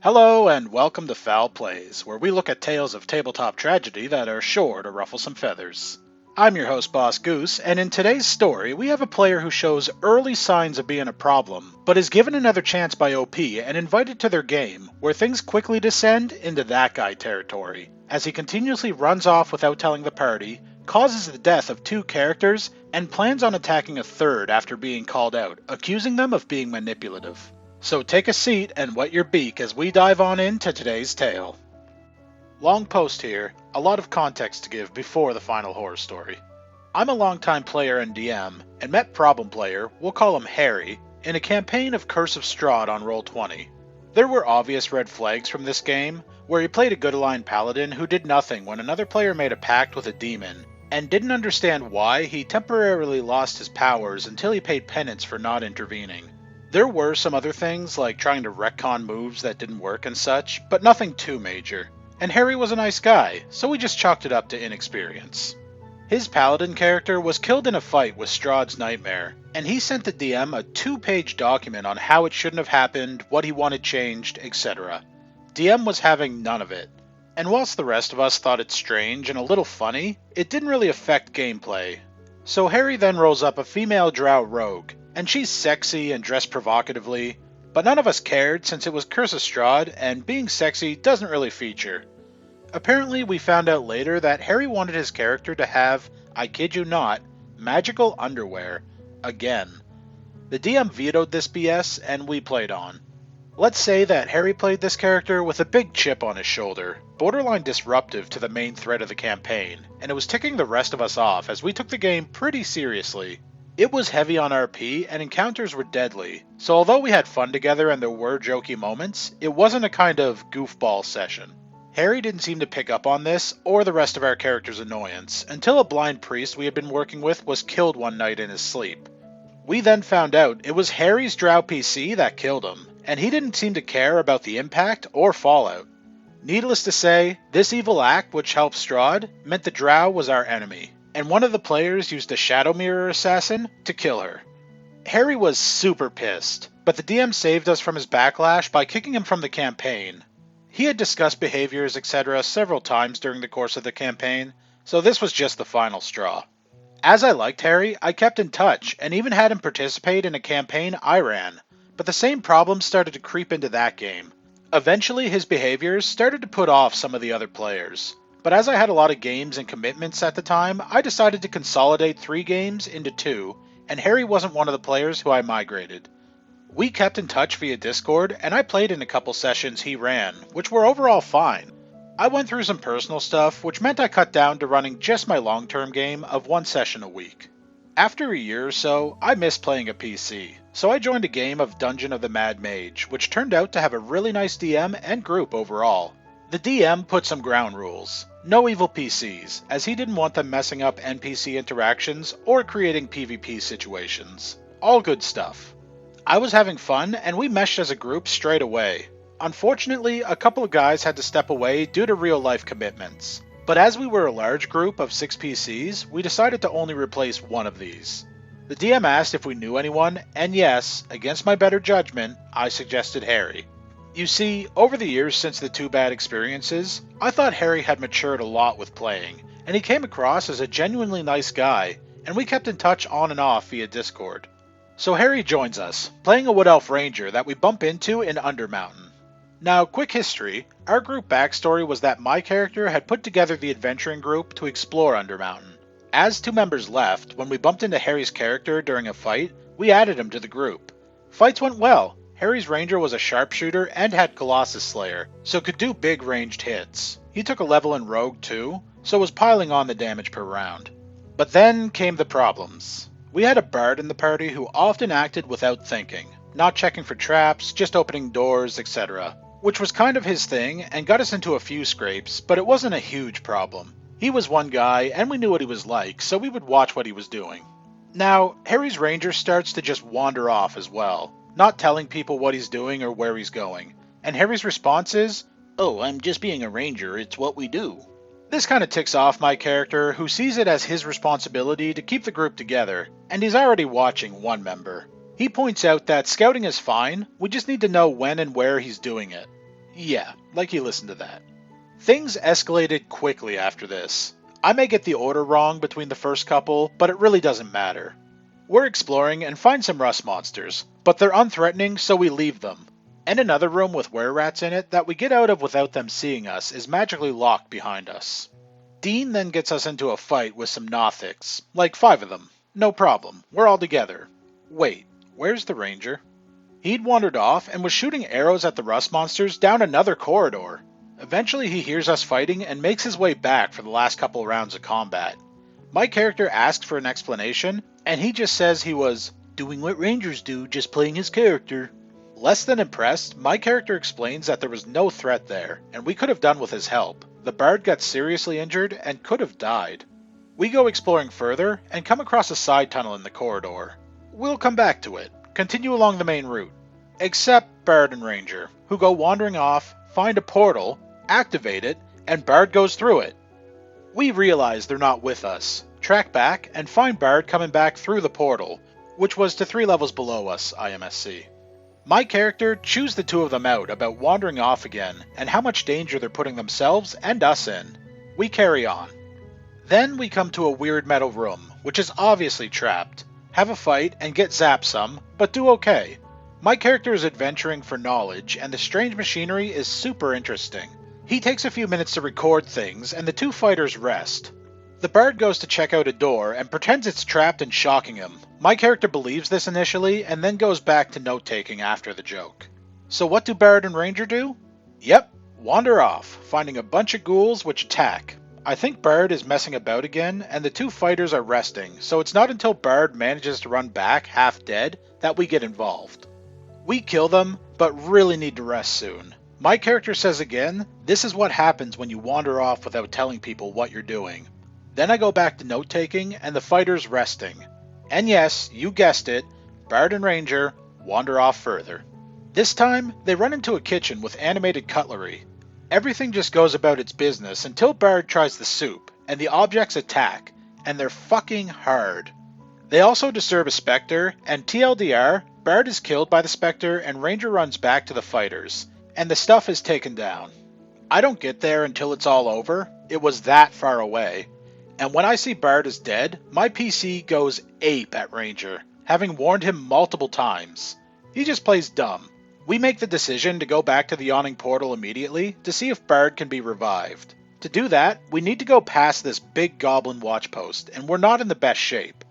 Hello and welcome to Foul Plays, where we look at tales of tabletop tragedy that are sure to ruffle some feathers. I'm your host, Boss Goose, and in today's story, we have a player who shows early signs of being a problem, but is given another chance by OP and invited to their game, where things quickly descend into that guy territory, as he continuously runs off without telling the party, causes the death of two characters, and plans on attacking a third after being called out, accusing them of being manipulative. So take a seat and wet your beak as we dive on into today's tale. Long post here, a lot of context to give before the final horror story. I'm a longtime player and DM, and met problem player, we'll call him Harry, in a campaign of Curse of Strahd on Roll20. There were obvious red flags from this game, where he played a good aligned paladin who did nothing when another player made a pact with a demon, and didn't understand why he temporarily lost his powers until he paid penance for not intervening. There were some other things, like trying to retcon moves that didn't work and such, but nothing too major. And Harry was a nice guy, so we just chalked it up to inexperience. His paladin character was killed in a fight with Strahd's Nightmare, and he sent the DM a 2-page document on how it shouldn't have happened, what he wanted changed, etc. DM was having none of it. And whilst the rest of us thought it strange and a little funny, it didn't really affect gameplay. So Harry then rolls up a female drow rogue, and she's sexy and dressed provocatively, but none of us cared since it was Curse of Strahd and being sexy doesn't really feature. Apparently we found out later that Harry wanted his character to have, I kid you not, magical underwear. Again. The DM vetoed this BS and we played on. Let's say that Harry played this character with a big chip on his shoulder, borderline disruptive to the main thread of the campaign, and it was ticking the rest of us off as we took the game pretty seriously. It was heavy on RP, and encounters were deadly, so although we had fun together and there were jokey moments, it wasn't a kind of goofball session. Harry didn't seem to pick up on this, or the rest of our character's annoyance, until a blind priest we had been working with was killed one night in his sleep. We then found out it was Harry's drow PC that killed him, and he didn't seem to care about the impact or fallout. Needless to say, this evil act which helped Strahd meant the drow was our enemy, and one of the players used a Shadow Mirror assassin to kill her. Harry was super pissed, but the DM saved us from his backlash by kicking him from the campaign. He had discussed behaviors, etc. several times during the course of the campaign, so this was just the final straw. As I liked Harry, I kept in touch, and even had him participate in a campaign I ran, but the same problems started to creep into that game. Eventually his behaviors started to put off some of the other players. But as I had a lot of games and commitments at the time, I decided to consolidate 3 games into 2, and Harry wasn't one of the players who I migrated. We kept in touch via Discord, and I played in a couple sessions he ran, which were overall fine. I went through some personal stuff, which meant I cut down to running just my long-term game of 1 session a week. After a year or so, I missed playing a PC, so I joined a game of Dungeon of the Mad Mage, which turned out to have a really nice DM and group overall. The DM put some ground rules. No evil PCs, as he didn't want them messing up NPC interactions or creating PvP situations. All good stuff. I was having fun, and we meshed as a group straight away. Unfortunately, a couple of guys had to step away due to real-life commitments. But as we were a large group of 6 PCs, we decided to only replace one of these. The DM asked if we knew anyone, and yes, against my better judgment, I suggested Harry. You see, over the years since the 2 bad experiences, I thought Harry had matured a lot with playing, and he came across as a genuinely nice guy, and we kept in touch on and off via Discord. So Harry joins us, playing a Wood Elf Ranger that we bump into in Undermountain. Now, quick history, our group backstory was that my character had put together the adventuring group to explore Undermountain. As 2 members left, when we bumped into Harry's character during a fight, we added him to the group. Fights went well. Harry's ranger was a sharpshooter and had Colossus Slayer, so could do big ranged hits. He took a level in Rogue too, so was piling on the damage per round. But then came the problems. We had a bard in the party who often acted without thinking, not checking for traps, just opening doors, etc. Which was kind of his thing and got us into a few scrapes, but it wasn't a huge problem. He was one guy and we knew what he was like, so we would watch what he was doing. Now, Harry's ranger starts to just wander off as well, not telling people what he's doing or where he's going. And Harry's response is, "Oh, I'm just being a ranger, it's what we do." This kind of ticks off my character, who sees it as his responsibility to keep the group together, and he's already watching one member. He points out that scouting is fine, we just need to know when and where he's doing it. Yeah, like you listened to that. Things escalated quickly after this. I may get the order wrong between the first couple, but it really doesn't matter. We're exploring and find some rust monsters, but they're unthreatening, so we leave them. And another room with were-rats in it that we get out of without them seeing us is magically locked behind us. Dean then gets us into a fight with some Nothics, like 5 of them. No problem, we're all together. Wait, where's the ranger? He'd wandered off and was shooting arrows at the rust monsters down another corridor. Eventually he hears us fighting and makes his way back for the last couple rounds of combat. My character asks for an explanation, and he just says he was doing what rangers do, just playing his character. Less than impressed, my character explains that there was no threat there, and we could have done with his help. The bard got seriously injured and could have died. We go exploring further and come across a side tunnel in the corridor. We'll come back to it. Continue along the main route. Except Bard and Ranger, who go wandering off, find a portal, activate it, and Bard goes through it. We realize they're not with us, track back, and find Bard coming back through the portal, which was to 3 levels below us, IMSC. My character chews the 2 of them out about wandering off again, and how much danger they're putting themselves and us in. We carry on. Then we come to a weird metal room, which is obviously trapped. Have a fight and get zapped some, but do okay. My character is adventuring for knowledge, and the strange machinery is super interesting. He takes a few minutes to record things, and the 2 fighters rest. The bard goes to check out a door and pretends it's trapped and shocking him. My character believes this initially, and then goes back to note-taking after the joke. So what do Bard and Ranger do? Yep, wander off, finding a bunch of ghouls which attack. I think Bard is messing about again, and the 2 fighters are resting, so it's not until Bard manages to run back half dead that we get involved. We kill them, but really need to rest soon. My character says again, this is what happens when you wander off without telling people what you're doing. Then I go back to note-taking, and the fighters resting. And yes, you guessed it, Bard and Ranger wander off further. This time, they run into a kitchen with animated cutlery. Everything just goes about its business until Bard tries the soup, and the objects attack, and they're fucking hard. They also disturb a spectre, and TLDR, Bard is killed by the spectre and Ranger runs back to the fighters, and the stuff is taken down. I don't get there until it's all over, it was that far away. And when I see Bard is dead, my PC goes ape at Ranger, having warned him multiple times. He just plays dumb. We make the decision to go back to the yawning portal immediately to see if Bard can be revived. To do that, we need to go past this big goblin watchpost, and we're not in the best shape.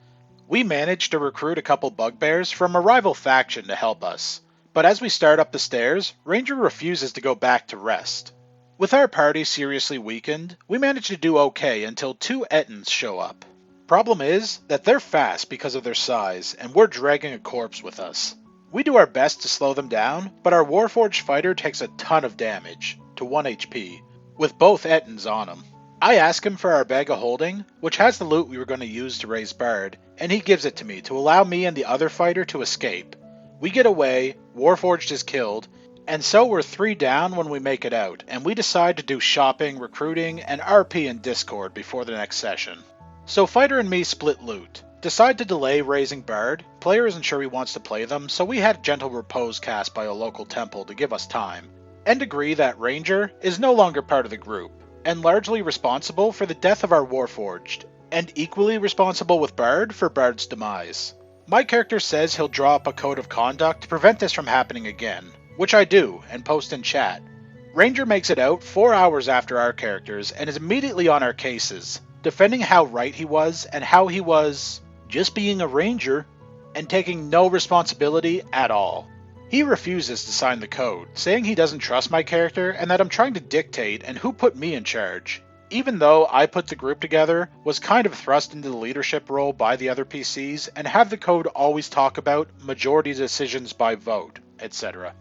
We manage to recruit a couple bugbears from a rival faction to help us, but as we start up the stairs, Ranger refuses to go back to rest. With our party seriously weakened, we manage to do okay until 2 Ettins show up. Problem is that they're fast because of their size, and we're dragging a corpse with us. We do our best to slow them down, but our Warforged fighter takes a ton of damage, to 1 HP, with both Ettins on him. I ask him for our bag of holding, which has the loot we were going to use to raise Bard, and he gives it to me to allow me and the other fighter to escape. We get away, Warforged is killed, and so we're 3 down when we make it out, and we decide to do shopping, recruiting, and RP in Discord before the next session. So Fighter and me split loot, decide to delay raising Bard, player isn't sure he wants to play them, so we had Gentle Repose cast by a local temple to give us time, and agree that Ranger is no longer part of the group, and largely responsible for the death of our Warforged, and equally responsible with Bard for Bard's demise. My character says he'll draw up a code of conduct to prevent this from happening again, which I do, and post in chat. Ranger makes it out 4 hours after our characters, and is immediately on our cases, defending how right he was, and how he was just being a ranger, and taking no responsibility at all. He refuses to sign the code, saying he doesn't trust my character, and that I'm trying to dictate and who put me in charge. Even though I put the group together, was kind of thrust into the leadership role by the other PCs, and have the code always talk about majority decisions by vote, etc.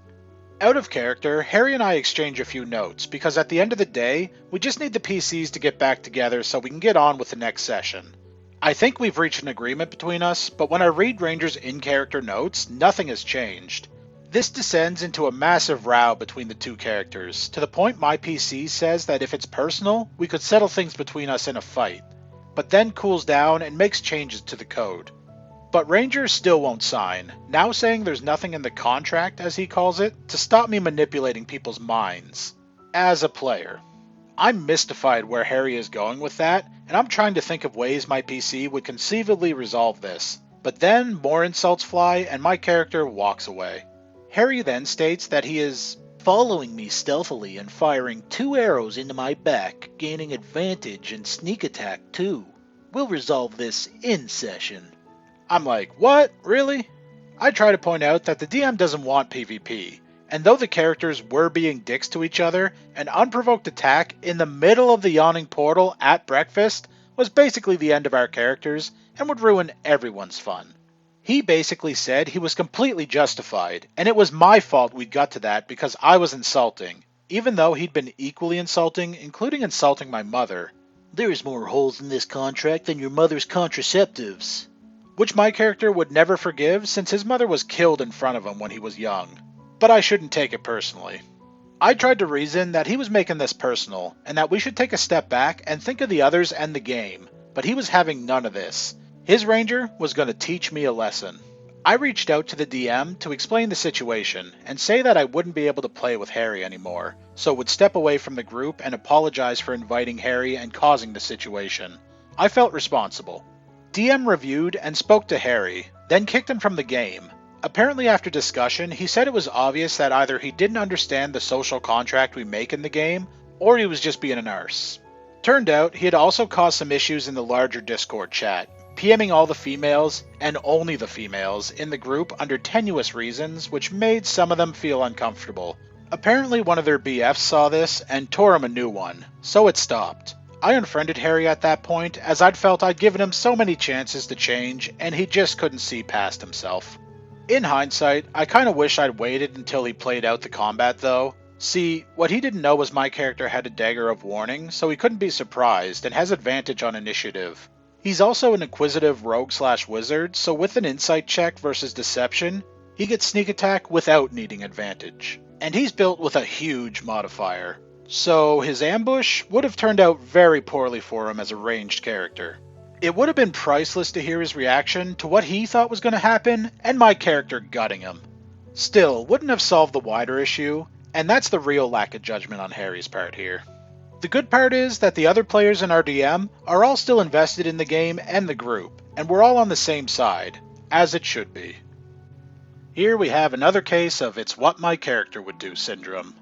Out of character, Harry and I exchange a few notes, because at the end of the day, we just need the PCs to get back together so we can get on with the next session. I think we've reached an agreement between us, but when I read Ranger's in-character notes, nothing has changed. This descends into a massive row between the 2 characters, to the point my PC says that if it's personal, we could settle things between us in a fight, but then cools down and makes changes to the code. But Ranger still won't sign, now saying there's nothing in the contract, as he calls it, to stop me manipulating people's minds. As a player. I'm mystified where Harry is going with that, and I'm trying to think of ways my PC would conceivably resolve this. But then more insults fly and my character walks away. Harry then states that he is following me stealthily and firing 2 arrows into my back, gaining advantage and sneak attack too. We'll resolve this in session. I'm like, what? Really? I try to point out that the DM doesn't want PvP, and though the characters were being dicks to each other, an unprovoked attack in the middle of the yawning portal at breakfast was basically the end of our characters and would ruin everyone's fun. He basically said he was completely justified, and it was my fault we'd got to that because I was insulting, even though he'd been equally insulting, including insulting my mother. There's more holes in this contract than your mother's contraceptives. Which my character would never forgive since his mother was killed in front of him when he was young. But I shouldn't take it personally. I tried to reason that he was making this personal, and that we should take a step back and think of the others and the game, but he was having none of this. His ranger was going to teach me a lesson. I reached out to the DM to explain the situation and say that I wouldn't be able to play with Harry anymore, so would step away from the group and apologize for inviting Harry and causing the situation. I felt responsible. DM reviewed and spoke to Harry, then kicked him from the game. Apparently after discussion, he said it was obvious that either he didn't understand the social contract we make in the game, or he was just being an arse. Turned out, he had also caused some issues in the larger Discord chat, PMing all the females, and only the females, in the group under tenuous reasons, which made some of them feel uncomfortable. Apparently one of their BFs saw this and tore him a new one, so it stopped. I unfriended Harry at that point, as I'd felt I'd given him so many chances to change, and he just couldn't see past himself. In hindsight, I kinda wish I'd waited until he played out the combat though. See, what he didn't know was my character had a dagger of warning, so he couldn't be surprised, and has advantage on initiative. He's also an inquisitive rogue/wizard, so with an insight check versus deception, he gets sneak attack without needing advantage. And he's built with a huge modifier. So his ambush would have turned out very poorly for him as a ranged character. It would have been priceless to hear his reaction to what he thought was going to happen, and my character gutting him. Still, wouldn't have solved the wider issue, and that's the real lack of judgment on Harry's part here. The good part is that the other players in our DM are all still invested in the game and the group, and we're all on the same side, as it should be. Here we have another case of it's what my character would do syndrome.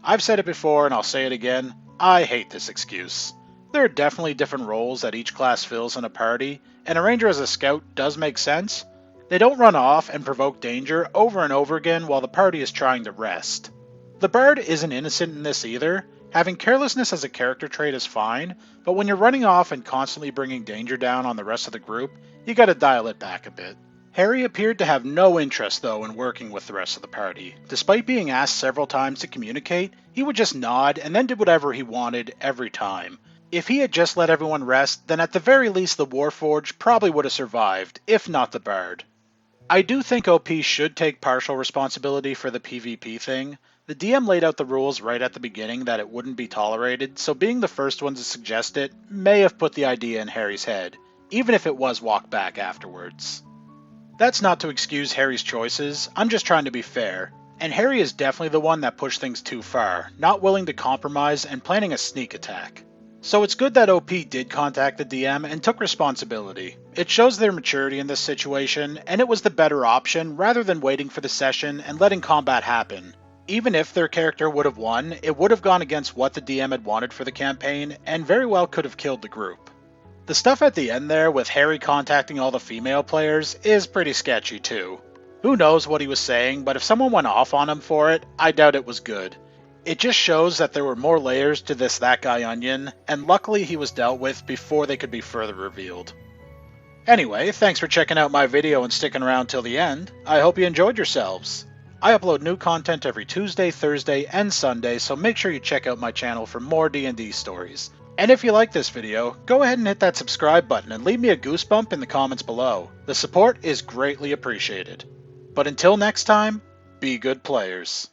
I've said it before and I'll say it again, I hate this excuse. There are definitely different roles that each class fills in a party, and a ranger as a scout does make sense. They don't run off and provoke danger over and over again while the party is trying to rest. The bard isn't innocent in this either. Having carelessness as a character trait is fine, but when you're running off and constantly bringing danger down on the rest of the group, you gotta dial it back a bit. Harry appeared to have no interest though in working with the rest of the party. Despite being asked several times to communicate, he would just nod and then did whatever he wanted every time. If he had just let everyone rest, then at the very least the Warforged probably would have survived, if not the Bard. I do think OP should take partial responsibility for the PvP thing. The DM laid out the rules right at the beginning that it wouldn't be tolerated, so being the first one to suggest it may have put the idea in Harry's head, even if it was walked back afterwards. That's not to excuse Harry's choices, I'm just trying to be fair, and Harry is definitely the one that pushed things too far, not willing to compromise and planning a sneak attack. So it's good that OP did contact the DM and took responsibility. It shows their maturity in this situation, and it was the better option rather than waiting for the session and letting combat happen. Even if their character would have won, it would have gone against what the DM had wanted for the campaign, and very well could have killed the group. The stuff at the end there with Harry contacting all the female players is pretty sketchy too. Who knows what he was saying, but if someone went off on him for it, I doubt it was good. It just shows that there were more layers to this that guy onion, and luckily he was dealt with before they could be further revealed. Anyway, thanks for checking out my video and sticking around till the end. I hope you enjoyed yourselves. I upload new content every Tuesday, Thursday, and Sunday, so make sure you check out my channel for more D&D stories. And if you like this video, go ahead and hit that subscribe button and leave me a goosebump in the comments below. The support is greatly appreciated. But until next time, be good players.